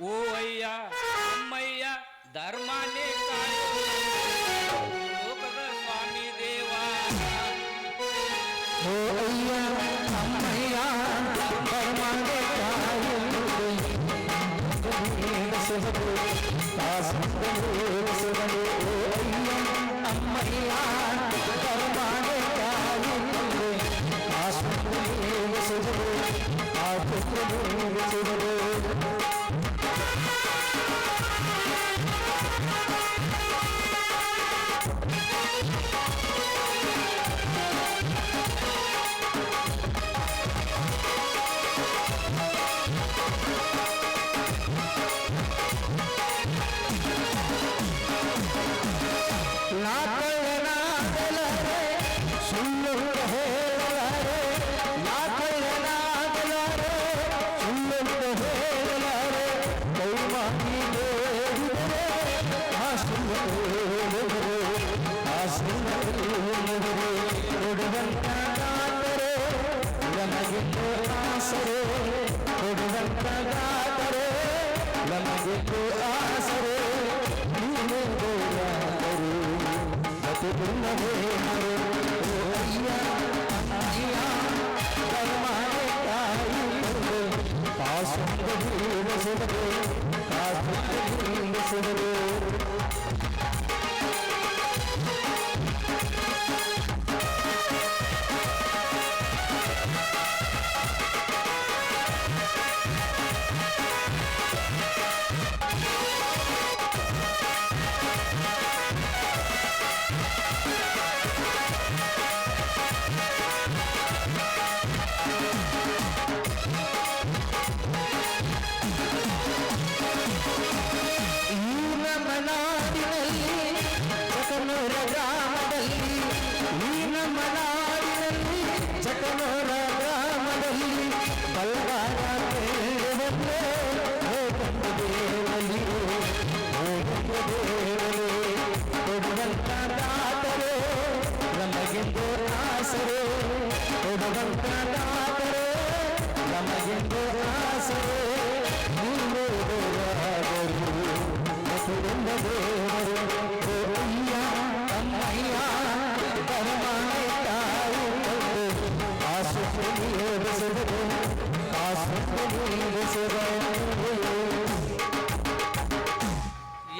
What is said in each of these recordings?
ಓ ಅಯ್ಯ ಅಮ್ಮಯ್ಯ ಧರ್ಮಾನೇ ಲೋಕದ ಸ್ವಾಮಿ ದೇವ ಓ ಅಯ್ಯ ಅಮ್ಮಯ್ಯ ಧರ್ಮಾನೇ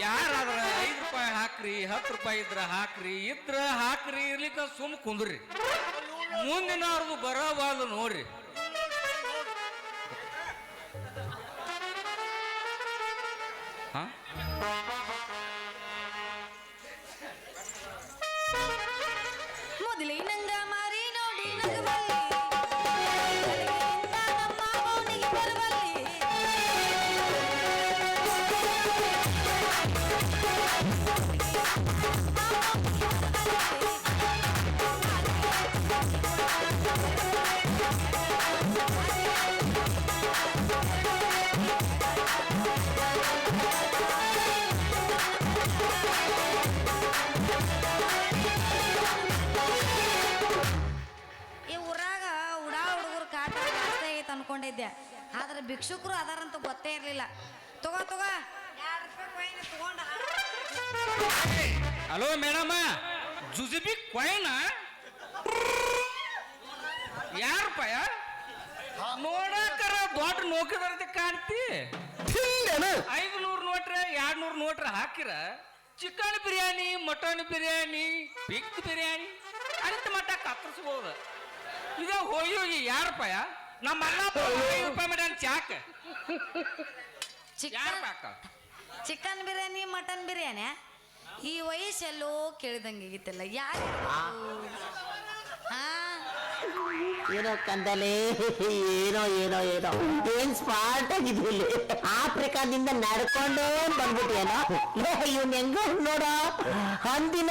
ಯಾರಾದ್ರ 5 ರೂಪಾಯಿ ಹಾಕ್ರಿ 10 ರೂಪಾಯಿ ಇದ್ರ ಹಾಕ್ರಿ ಇರ್ಲಿಕ್ಕ ಸುಮ್ ಕುಂದ್ರಿ ಮುಂದಿನ ಅವ್ರದ್ದು ಬರೋವಾಲು ನೋಡ್ರಿ ಮೊದಲಿನಂಗ ಮಾರಿ ನೋಡಿ ಅನ್ಕೊಂಡಿದ್ದೆ ಆದ್ರೆ ಭಿಕ್ಷುಕರು ಅದಾರಂತ ಗೊತ್ತೇ ಇರಲಿಲ್ಲ. ತಗೋ ತಗೋ 2 ರೂಪಾಯಿ ಕಾಯಿನ್ ತಗೊಂಡ. ಹಲೋ ಮೇಡಮ್, ಜುಜುಬಿ ಕಾಯಿನ್ 2 ರೂಪಾಯ ನೋಡಕರ ದೊಡ್ಡ ನೌಕರದಂತೆ ಕಾಣ್ತಿ. 500 ನೋಟ್ರೆ 200 ನೋಟ್ರೆ ಹಾಕಿರ chicken biryani, mutton biryani, big biryani ಅಂತ ಮಟ್ಟ ಕತ್ತರಿಸ್ಬೋದು. ಇದೇ ಹೋಗಿ 2 ರೂಪಾಯ ನಮ್ಮ ಅಣ್ಣ 5 ರೂಪಾಯಿ ಮಾಡ್ಯಾನ chalk. Chicken chicken biryani mutton biryani ಈ ವಯಸ್ಸೆಲ್ಲೋ ಕೇಳಿದಂಗೆ ಆಗಿತ್ತಲ್ಲ ಯಾರು ಹಾ ಏನೋ ಕಂದಲೆ ಏನೋ ಏನೋ ಏನೋ ಏನ್ ಸ್ಮಾರ್ಟ್ ಆಗಿದ್ವಿ ಆಫ್ರಿಕಾದಿಂದ ನಡ್ಕೊಂಡು ಬಂದ್ಬಿಟ್ಟಿಯೇನೋ ಇವ್ನ ಹೆಂಗ ನೋಡ ಹಂದಿನ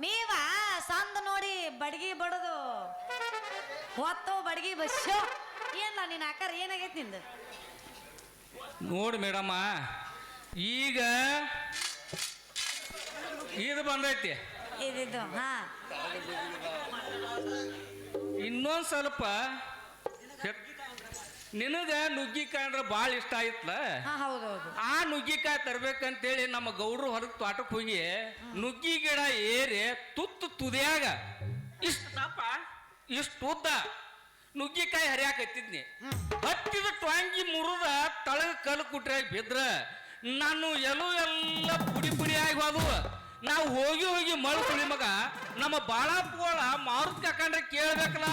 ನೀವ ಸಂದ ನೋಡಿ ಬಡ್ಗಿ ಬಡದು ಹೊತ್ತು ಬಡ್ಗಿ ಬಸ್ಸು ಏನ ನಿನ್ನ ಆಕಾರ ಏನಾಗೈತಿ ನಿಂದು ನೋಡಿ ಮೇಡಮ್ಮ ಈಗ ಇದು ಬಂದೈತಿ ಇದಿದ್ದು ಹಾ ಇನ್ನೊಂದು ಸ್ವಲ್ಪ ನಿನಗ ನುಗ್ಗಿಕಾಯಿ ಅಂದ್ರೆ ಭಾಳ ಇಷ್ಟ ಆಯ್ತಲ್ಲ ಹಾ ಹೌದೌದು ಆ ನುಗ್ಗಿಕಾಯಿ ತರ್ಬೇಕಂತೇಳಿ ನಮ್ಮ ಗೌಡ್ರು ಹೊರಗೆ ತೋಟಕ್ಕೆ ಹೋಗಿ ನುಗ್ಗಿ ಗಿಡ ಏರಿ ತುತ್ತು ತುದಿಯಾಗ ಇಷ್ಟಪ್ಪ ಇಷ್ಟು ಉದ್ದ ನುಗ್ಗಿಕಾಯಿ ಹರಿಯಾಕತ್ತಿದ್ನಿ ಹತ್ತಿದ ಟ್ವಾಂಗಿ ಮುರಿದ ತಳಗ ಕಲ್ಲು ಕುಟ್ರಾಗಿ ಬಿದ್ರ ನಾನು ಎಲ್ಲ ಪುಡಿ ಪುಡಿ ಆಗಿ ಹೋದವು ನಾವು ಹೋಗಿ ಹೋಗಿ ಮಳ್ಕೊಳ್ಳಿ ಮಗ ನಮ್ಮ ಬಾಳಪ್ಪಗಳ ಮಾರುತ್ ಕಾಕಂಡ್ರೆ ಕೇಳ್ಬೇಕಲ್ಲ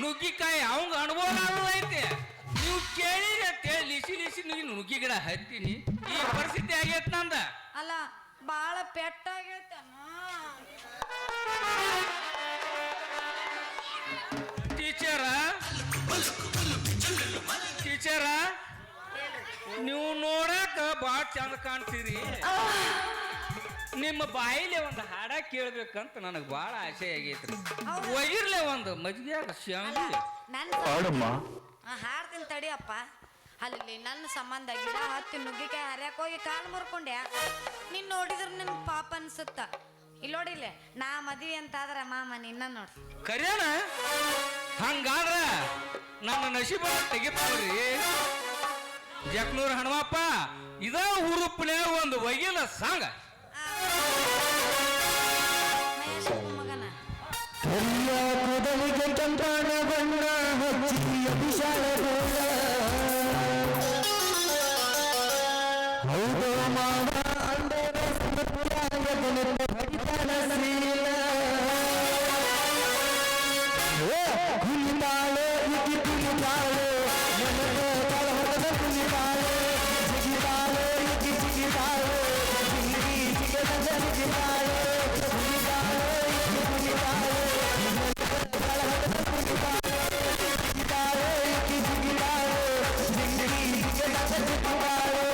ನುಗ್ಗಿಕಾಯಿ ಅವಂಗ ಅನುಭವ ಐತಿ ನೀವು ಕೇಳಿರಿ ಅಂತೇಳಿ ಲಿಸಿ ಲಿಸಿ ನೀವು ನುಗ್ಗಿ ಗಿಡ ಹತ್ತೀನಿ ಈ ಪರಿಸ್ಥಿತಿ ಆಗೈತ್ ನಂದ ಅಲ್ಲ ಬಾಳ ಪೆಟ್ಟಾಗೈತೆ ಟೀಚರ ನೀವು ನೋಡಕ ಬಾಳ ಚಂದ ಕಾಣ್ತೀರಿ ನಿಮ್ಮ ಬಾಯಿಲೆ ಒಂದು ಹಾಡ ಕೇಳ್ಬೇಕಂತ ನನಗೆ ಬಾಳ ಆಸೆ ಆಗೈತ್ರಿ ಒಗಿರ್ಲೆ ಒಂದು ಮಜ್ಜಿಗೆ ಶಾಂತಿ ನನ್ನ ಹಾಡ್ತೀನಿ ತಡಿಯಪ್ಪ ಅಲ್ಲಿ ನನ್ನ ಸಂಬಂಧ ಗಿಡ ಹತ್ತಿ ನುಗ್ಗಿಕಾಯಿ ಹರಿಯಾಕ ಹೋಗಿ ಕಾಲು ಮುರ್ಕೊಂಡೆ ನೀನ್ ನೋಡಿದ್ರ ನಿನ್ ಪಾಪ ಅನ್ಸುತ್ತ ಇಲ್ಲಿ ನೋಡಿಲ್ಲ ನಾ ಮದ್ವಿ ಅಂತ ಆದ್ರ ಮಾಮ ನಿನ್ನ ನೋಡ್ರಿ ಕರ್ಯಾನ ಹಂಗಾದ್ರ ನನ್ನ ನಶೀಬ ತೆಗಿತೀರಿ ಜಕ್ನೂರ್ ಹಣಮಪ್ಪ ಇದ ಹುರುಪ್ಲೆ ಒಂದು ಒಗಿಲ ಸಾಂಗ ಮಗನ ಕೂದಲಿಗೆ ಚಂದ್ರನ ಬಣ್ಣ ಹಚ್ಚಿ ಅಭಿಷಾಲ ಹೌದು ಮಾವ ಅಂದರೆ ಕುಣಿತಾಳೆ ಇಕ್ಕಿ ಕುಣಿತಾಳೆ ನನಗೆ ತಳಹದ ಕುಣಿತಾಳೆ ಜಿಗಿತಾಳೆ ಇಕ್ಕಿ ಜಿಗಿತಾಳೆ ಜಿಗಿ ಜಿಗದ ಜಿಗಿತಾಳೆ ಕುಣಿತಾಳೆ ಇಕ್ಕಿ ಕುಣಿತಾಳೆ ತಳಹದ ಕುಣಿತಾಳೆ ಜಿಗಿತಾಳೆ ಇಕ್ಕಿ ಜಿಗಿತಾಳೆ ಜಿಗಿ ಜಿಗದ ಜಿಗಿತಾಳೆ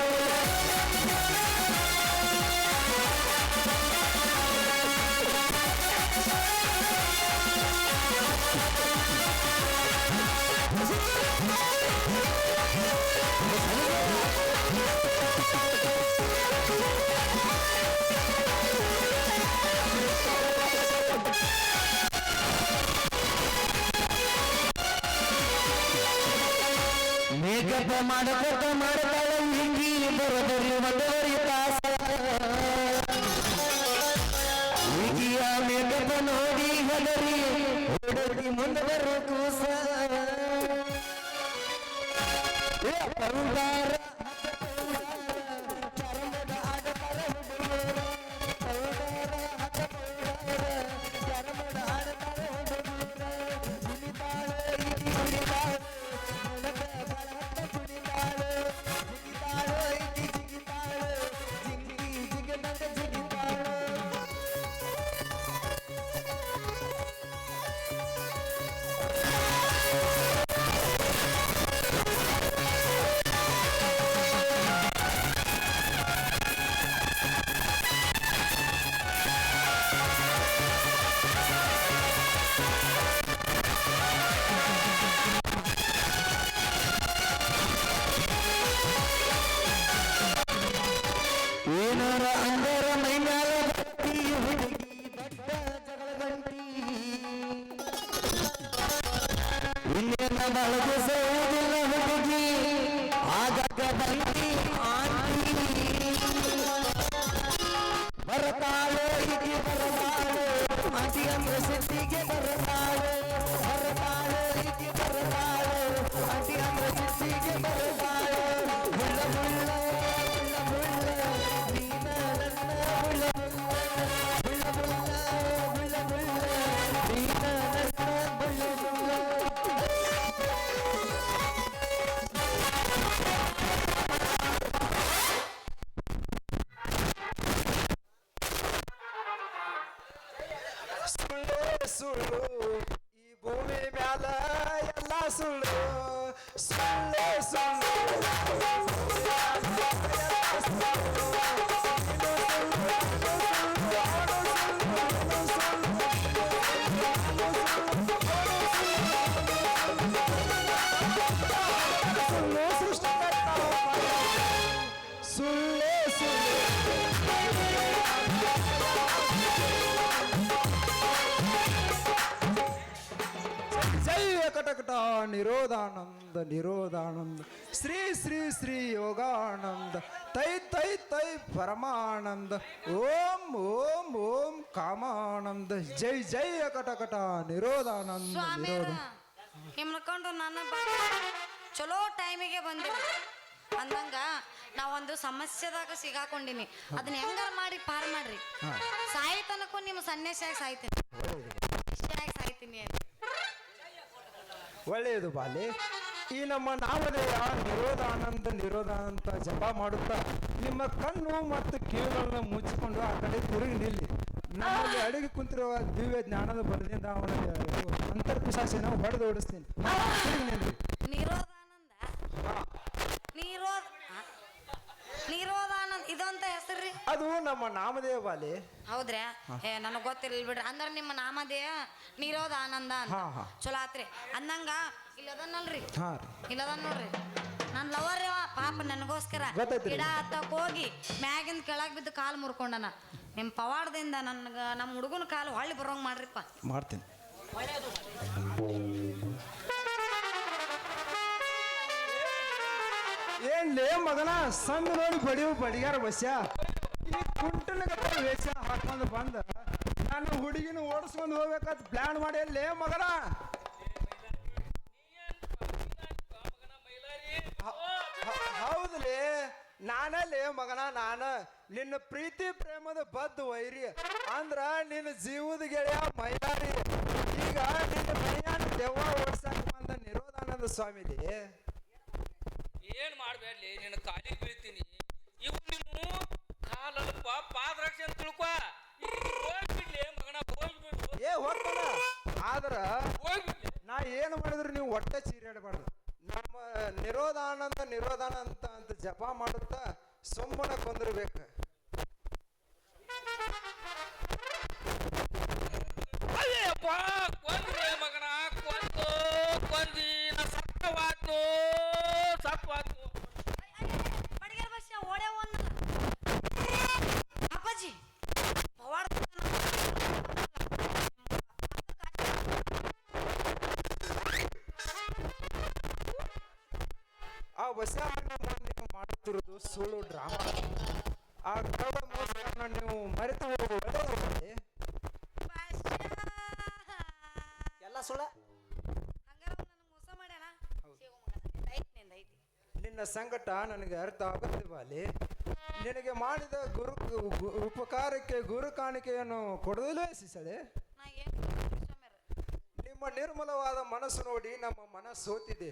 ಮೇಕಪ್ ಮಾಡಕೊಟ್ಟ ಮಾಡ್ತಾಳೆ ಹಿಂಗಿ ಬರೋದರಿ ಒಂದವರಿ ತಾಸ ಹುಡುಗಿಯ ಮೇಕಪ್ ನೋಡಿ ಹದರಿ ಹುಡುಗಿ ಮುಂದೆ ಬರೋ ಕೂಸ ಪೌಡಾರ ಚರ್ಮದ ಆಡತಾರ ಹುಡುಗರ ಪೌಡಾರ ಹಚ್ಚ ಪೌಡಾರ ಚರ್ಮದ ಆಡತಾರ ಹುಡುಗರ ಕುಣಿತಾಳೆ ಇಕ್ಕಿ ಕುಣಿತಾಳೆ ಏನಾರ ಅಂದರ ಮೈಮ್ಯಾಲ ಬಟ್ಟಿ ಹುಡುಗಿ ದೊಡ್ಡ ಜಗಳ ಗಂಟಿ ಇನ್ನೇನ ಬಳಗಿಸುವುದಿಲ್ಲ ಹುಡುಗಿ ಆಗಾಗ ಬಂದಿ ಆಂಟಿ ಬರತಾಳೆ ಇಗಿ ಬರತಾಳೆ ಆಂಟಿ ಅಂದ್ರೆ ಸಿದ್ಧಿಗೆ ಬರತಾಳೆ ಬರತಾಳೆ ಇಗಿ ಬರತಾಳೆ ಆಂಟಿ ಅಂದ್ರೆ ಸಿದ್ಧಿಗೆ ಬರತಾಳೆ ಮುಳ್ಳ ಮುಳ್ಳ ಸುಳ್ಳು ಈ ಭೂಮಿ ಮ್ಯಾಲ ಎಲ್ಲ ಸುಳ್ಳು ಸುಳ್ಳು ಸುಳ್ಳು ಸುಳ್ಳು ಸುಳ್ಳು ಜೈ ಕಟಕಟ ನಿರೋಧಾನಂದ ನಿರೋಧಾನಂದ ಶ್ರೀ ಶ್ರೀ ಶ್ರೀ ಯೋಗಾನಂದ ತೈ ತೈ ತೈ ಪರಮಾನಂದ ಓಂ ಓಂ ಓಂ ಕಾಮಾನಂದ ಜೈ ಜೈ ಕಟಕಟ ನಿರೋಧಾನಂದ ಸ್ವಾಮಿಯರ ನಿರೋಧ ಹಿಮ್ಕೊಂಡು ನನ್ನ ಚಲೋ ಟೈಮಿಗೆ ಬಂದಿರಿ ಅಂದಂಗ ನಾವೊಂದು ಸಮಸ್ಯೆದಾಗ ಸಿಗಾಕೊಂಡಿನಿ ಅದನ್ನ ಹೆಂಗಾರ ಮಾಡಿ ಪಾರ್ ಮಾಡ್ರಿ ಸಾಯಿ ತನಕ ನಿಮ್ಮ ಸನ್ಯಾಸಿಯಾಗಿ ಸಾಯ್ತೀನಿ ಸಾಯ್ತೀನಿ ಅಂತ ಒಳ್ಳೆಯದು ಬಾಲಿ ಈ ನಮ್ಮ ನಾಮಧೇಯ ನಿರೋಧಾನಂದ ನಿರೋಧಾನಂದ ಜಪ ಮಾಡುತ್ತಾ ನಿಮ್ಮ ಕಣ್ಣು ಮತ್ತು ಕಿವಿಗಳನ್ನ ಮುಚ್ಚಿಕೊಂಡು ಆ ಕಡೆ ತಿರುಗಿ ನಿಲ್ಲಿ ನಮ್ಮಲ್ಲಿ ಅಡಿಗೆ ಕುಂತಿರುವ ದಿವ್ಯ ಜ್ಞಾನದ ಬಲದಿಂದ ಅವನ ಅಂತರ್ಪಿಶಾಚಿನ ಹೊಡೆದು ಓಡಿಸ್ತೀನಿ ತಿರುಗಿ ನಿಲ್ಲಿ ನಿರೋಧಾನಂದ ನಿರೋಧ ನಿರೋಧಾನಂದ ಇದೊಂತ ಹೆಸರ್ರಿ ಅದು ನಮ್ಮ ನಾಮಧೇಯ ಬಾಲಿ ಹೌದ್ರಾ ಏ ನನಗೆ ಗೊತ್ತಿಲ್ಲ ಬಿಡ್ರಿ ಅಂದ್ರೆ ನಿಮ್ಮ ನಾಮಧೇಯ ನಿರೋಧ ಆನಂದ ಅಂತ ಹಾ, ಹಾ. ಚಲೋ ಆತ್ರಿ ಅಂದಂಗ ಇಲ್ಲದನ್ನಲ್ರಿ ಹಾ ರೀ ಇಲ್ಲದ ನೋಡ್ರಿ ನನ್ ಲವರ್ ಪಾಪ ನನಗೋಸ್ಕರ ಗೊತ್ತೈತ್ರಿ. ಗಿಡ ಹತ್ತಕ್ ಹೋಗಿ ಮ್ಯಾಗಿಂದ ಕೆಳಗ್ ಬಿದ್ದು ಕಾಲು ಮುರ್ಕೊಂಡನ ನಿಮ್ ಪವಾಡದಿಂದ ನನ್ಗ ನಮ್ಮ ಹುಡುಗನ ಕಾಲು ಹೊಳ್ಳಿ ಬರೋಂಗ್ ಮಾಡ್ರಿಪ್ಪ ಮಾಡ್ತೀನಿ ಏನ್ಲೇ ಮಗನ ಸಂಘ ನೋಡಿ ಬಡಿಯು ಬಡಿಗಾರ ಬಸ್ಯ ಈ ಕುಂಟನ ವೇಷ ಹಾಕೊಂಡು ಬಂದ ನಾನು ಹುಡುಗಿನ ಓಡಿಸ್ಕೊಂಡು ಹೋಗ್ಬೇಕಂತ ಪ್ಲಾನ್ ಮಾಡಿ ಲೇ ಮಗನ ಹೌದ್ಲೇ ನಾನಲ್ಲೇ ಮಗನ ನಿನ್ನ ಪ್ರೀತಿ ಪ್ರೇಮದ ಬದ್ಧ ವೈರಿ ಅಂದ್ರ ನಿನ್ನ ಜೀವದ ಗೆಳೆಯ ಮೈಲಾರಿ ಈಗ ನಿನ್ನ ಮೈಯಾನ ದೆವ್ವ ಓಡ್ಸಕ್ ಬಂದ ನಿರೋಧಾನಂದ ಸ್ವಾಮಿಲಿ ಏನ್ ಮಾಡ್ಬೇಡ್ಲಿ ನಿನ್ನ ಕಾಲಿಗೆ ಬೀಳ್ತೀನಿ ಇವು ನೀನು ಕಾಲಲ್ಪ ಪಾದರಕ್ಷೆ ಅಂತ ತಿಳ್ಕೊ ಹೋಗ್ಬಿಡ್ಲಿ ಮಗನ ಹೋಗ್ಬಿಡು ಹೋಗ್ತಾನ ಆದ್ರ ಹೋಗ್ಬಿಡ್ಲಿ ನಾ ಏನು ಮಾಡಿದ್ರು ನೀವು ಒಟ್ಟೆ ಚೀರಾಡಬಾರ್ದು ನಮ್ಮ ನಿರೋಧಾನಂದ ನಿರೋಧಾನಂದ ಅಂತ ಜಪ ಮಾಡುತ್ತಾ ಸುಮ್ಮನೆ ಕೊಂದಿರ್ಬೇಕು ಅಯ್ಯಪ್ಪ ಕೊಂದ್ರಿ ಮಗನ ಕೊಂದಿ ನಾ ಸತ್ತವಾತು ಬಡಿಗಾರ ಬಸ್ ಓಡೇ ಒಂದು ಅಪ್ಪಾಜಿ ಪವಾಡ ಆ ಹೊಸ ನೀವು ಮಾಡುತ್ತಿರೋದು ಸುಳ್ಳು ಡ್ರಾಮಾ ಆ ಕಳ್ಳ ಮೋಸಗಳನ್ನ ನೀವು ಮರೆತು ಹೋಗುವುದೇ ಎಲ್ಲ ಸುಳ್ಳ ಹಂಗಾರ ನನಗೆ ಮೋಸ ಮಾಡ್ಯಾನ ಐತಿ ನಿಂದ ಐತಿ ನಿನ್ನ ಸಂಕಟ ನನಗೆ ಅರ್ಥ ಆಗುತ್ತೆ ಬಾಲಿ ನಿನಗೆ ಮಾಡಿದ ಉಪಕಾರಕ್ಕೆ ಗುರು ಕಾಣಿಕೆಯನ್ನು ಕೊಡೋದಿಲ್ಲ ಸಿಸಳೆ ನಾ ಏನು ಸ್ವಾಮ್ಯಾರ ನಿಮ್ಮ ನಿರ್ಮಲವಾದ ಮನಸ್ಸು ನೋಡಿ ನಮ್ಮ ಮನ ಸೋತಿದೆ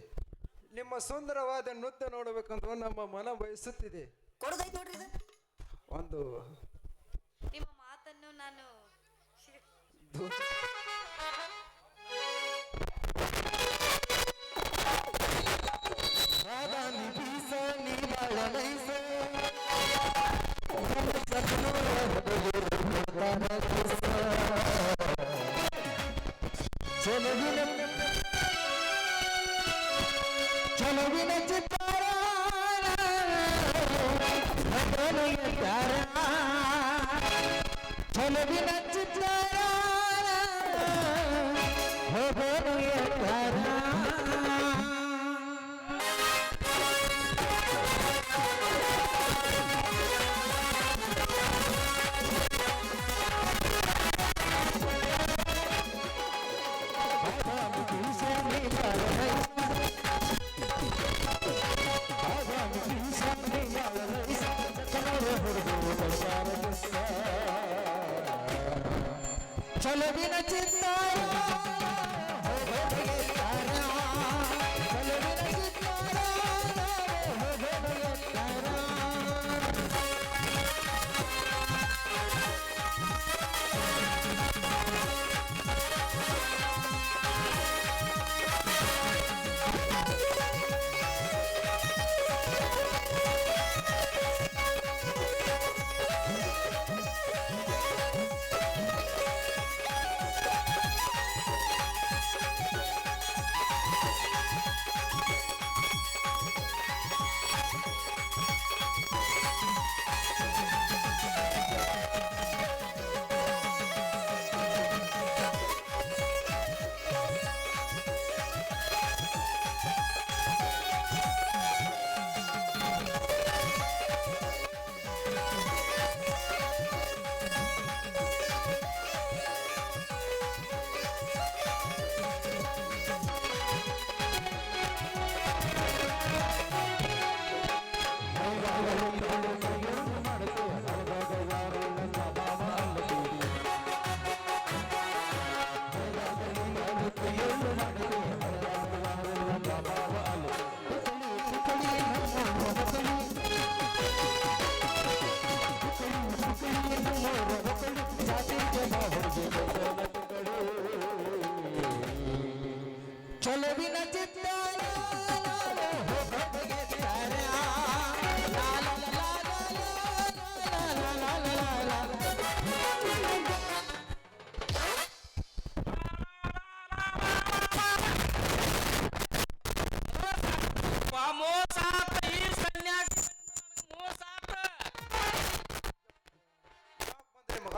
ನಿಮ್ಮ ಸುಂದರವಾದ ನೃತ್ಯ ನೋಡಬೇಕಂತ ನಮ್ಮ ಮನ ಬಯಸುತ್ತಿದೆ ಕೊಡೋದೈತೆ ನೋಡ್ರಿ ಇದು ಒಂದು ನಿಮ್ಮ ಮಾತನ್ನು ನಾನು ಚಲುವಿನ ಚಿತ್ತಾರ ಚಲುವಿನ ಚಿತ್ತಾರ ಚಲುವಿನ ಚಿತ್ತಾರ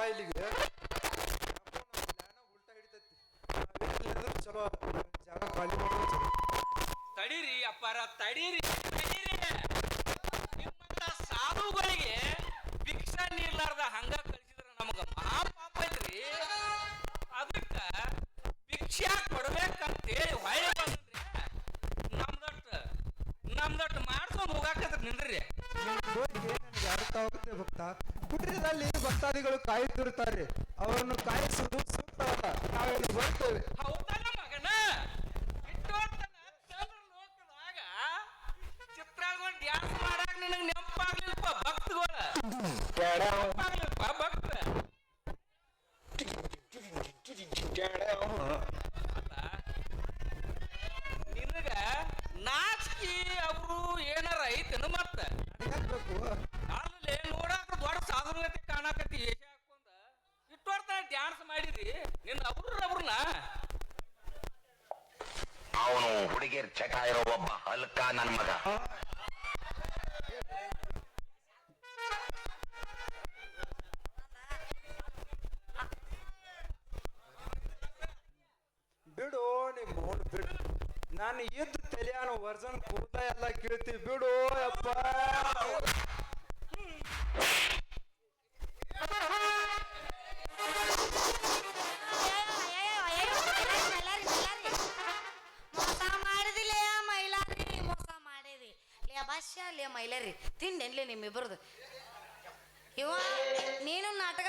ಇಲ್ಲಿಗೆ ಉಲ್ಟಾ ಹಿಡಿತೈತಿ ನಾವೇನಿಲ್ಲ ಚಲೋ ಜಾಗ ಖಾಲಿ ಮಾಡೋದು ಚಲೋ ತಡೀರಿ ಅಪ್ಪಾರ ತಡೀರಿ ನಿಮ್ಮಂತ ಸಾಧುಗಳಿಗೆ ಭಿಕ್ಷಾ ನೀರ್ಲಾರ್ದ ಹಂಗ ಕಳಿಸಿದ್ರ ನಮಗ ಮಹಾಪಾಪ ಐತ್ರಿ ಅದಕ್ಕ ಭಿಕ್ಷಾ ಕೊಡ್ಬೇಕಂತೇಳಿ ಹೊಳೆ ಬಂದ್ರಿ ನಮ್ದಟ್ಟು ಮಾಡ್ಕೊಂಡು ಹೋಗಾಕತ್ರ ನಿಂದ್ರಿ ನನಗೆ ಅರ್ಥ ಆಗುತ್ತೆ ಭಕ್ತ ಕುಟೀರದಲ್ಲಿ ಭಕ್ತಾದಿಗಳು ಕಾಯುತ್ತಿರುತ್ತಾರೆ ಅವರನ್ನು ಕಾಯಿಸುವುದು ಸೂಕ್ತವಲ್ಲ ನಾವೇನು ಬರ್ತೇವೆ ಹೌದಲ್ಲ ಮಗನ ಚಂದ್ರ ಲೋಕದಾಗ ಚಿತ್ರಾಂಗಣ ಡ್ಯಾನ್ಸ್ ಮಾಡಾಕ ನಿನಗೆ ನೆನಪಾಗ್ಲಿಲ್ಲಪ್ಪ ಭಕ್ತಗಳ ನೆನಪಾಗ್ಲಿಲ್ಲಪ್ಪ ಭಕ್ತ ನಿನಗ ನಾಚಿಕೆ ಅವರು ಏನಾರ ಐತೇನು ಮತ್ತ ಬೇಕು ಅಲ್ಲಿ ನೋಡಾಕ ದೊಡ್ಡ ಸಾಧನಗತಿ ಕಾಣಾಕತಿ ಏಷ ಹಾಕೊಂಡ ಇಟ್ಟೋರ್ತಾನ ಡ್ಯಾನ್ಸ್ ಮಾಡಿದಿ ನಿನ್ನ ಅವ್ರನ್ನ ಅವನು ಹುಡುಗಿಯರ್ ಚಟ ಇರೋ ಒಬ್ಬ ಹಲ್ಕ ನನ್ ಮಗ ಬಿಡು ನಿಮ್ಮ ಮೌನ ಬಿಡು ನಾನು ಇದ್ದ ತಲೆಯಾನ ವರ್ಜನ್ ಕೂದ ಎಲ್ಲ ಕೇಳ್ತಿ ಬಿಡು ಅಪ್ಪ ಮೋಸ ಮಾಡಿದಿಲ್ಲ ಮೈಲಾರಿ ಮೋಸ ಮಾಡಿದಿ ಲೇ ಭಾಷ್ಯ ಲೇ ಮೈಲಾರಿ ತಿಂಡೆನ್ಲಿ ನಿಮ್ಮಿಬ್ಬರದು ಇವ ನೀನು ನಾಟಕ